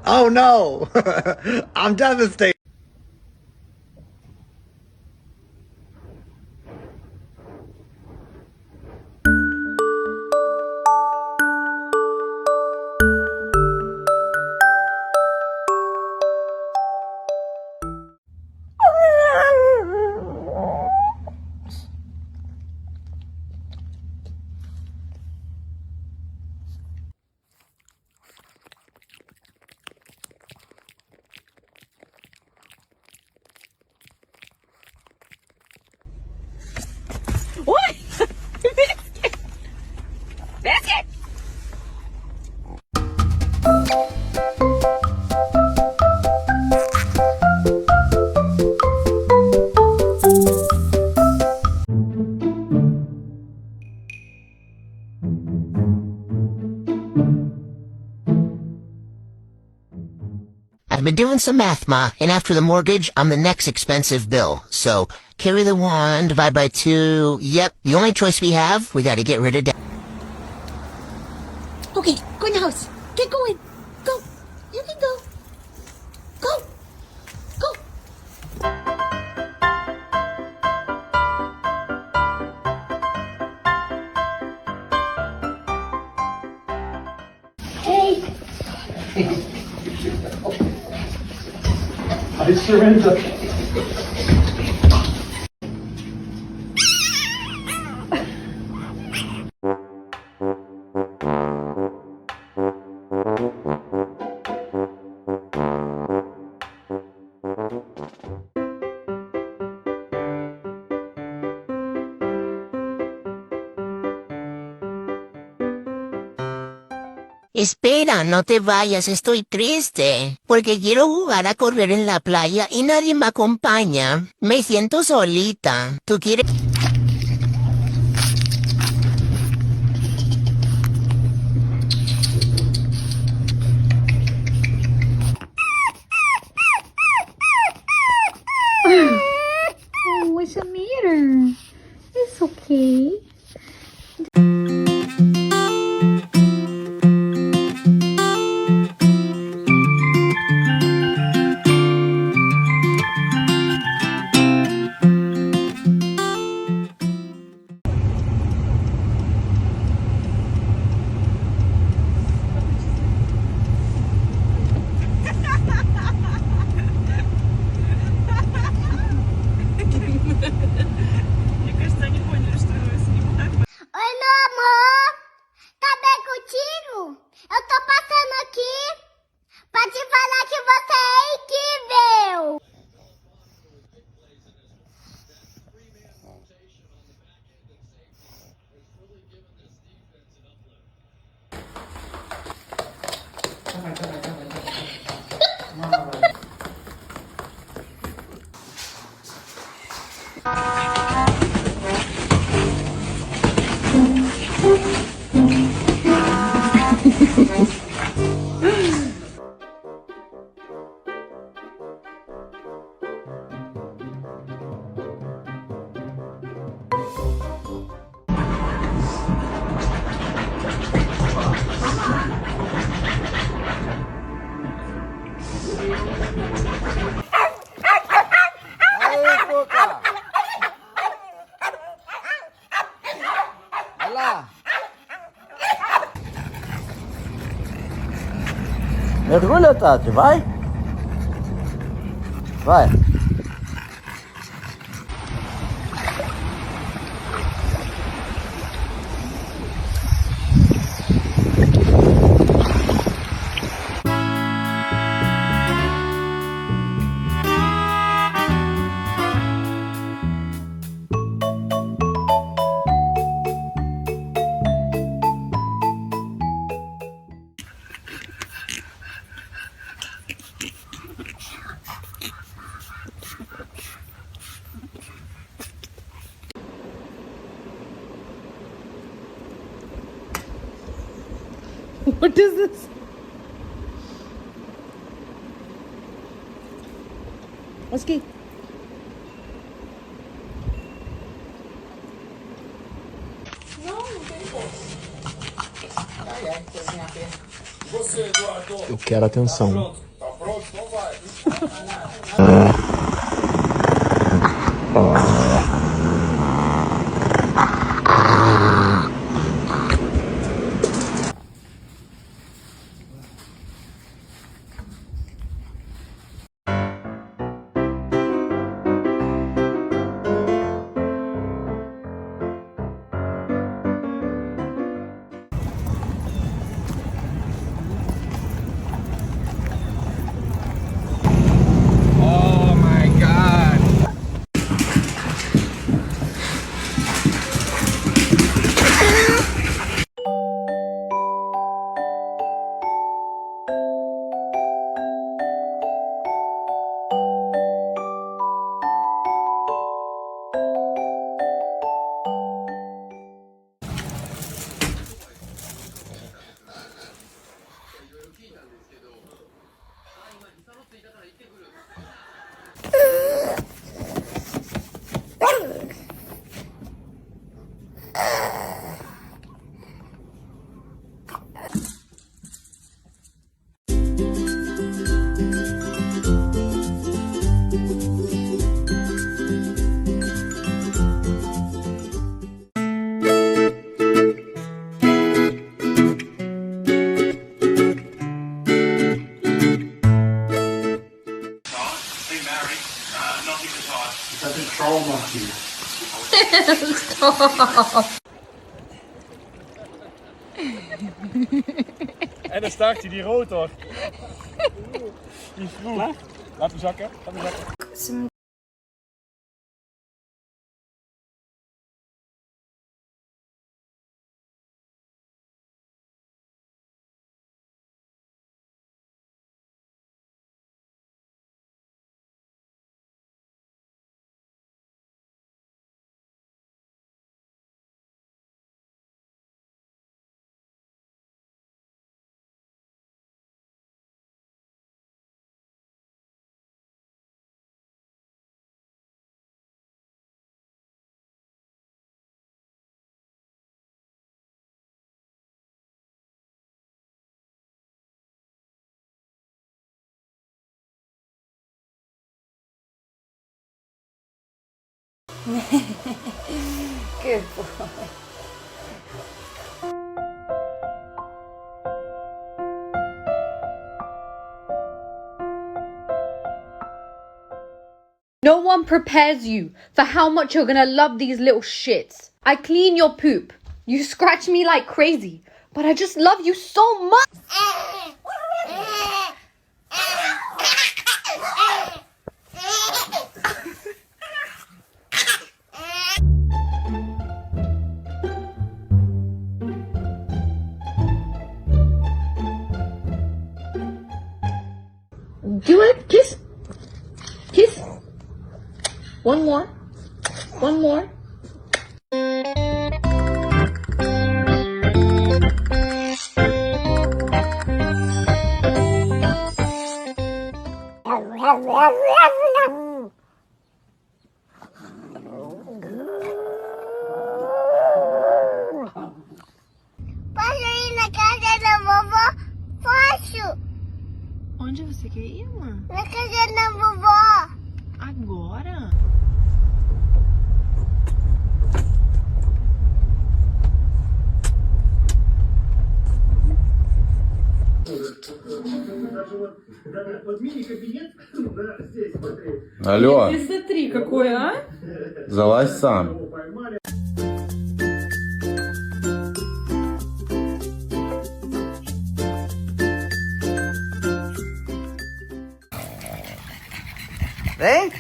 Oh no! I'm devastated. What? That's it. I've been doing some math, Ma, and after the mortgage, I'm the next expensive bill. So, carry the 1, divide by 2. Yep, the only choice we have, we gotta get rid of debt. Okay, go in the house. Get going. Go. You can go. Go. Go. Hey. I surrender. Espera, no te vayas, estoy triste, porque quiero jugar a correr en la playa y nadie me acompaña. Me siento solita. ¿Tú quieres? Oh, what's the matter? It's okay. Oi, meu amor! Tá bem contigo? Eu tô passando aqui pra te falar que você é incrível! Aí, Cuca! Vai lá! Mergulha, Tati, vai! Vai! What is this? Oski. No, não tem poço. Ai, ai, coisinha aberta. Eu quero atenção. En dan start hij die rotor. Die schroef. Laten we zakken. Good boy. No one prepares you for how much you're gonna love these little shits. I clean your poop. You scratch me like crazy. But I just love you so much. Do it. Kiss. Kiss. One more. One more. Posso ir na casa da vovó? Posso. Onde você quer ir, mãe? Na casa da vovó. Agora? Алло, Смотри, какой, а? залазь сам. Vem.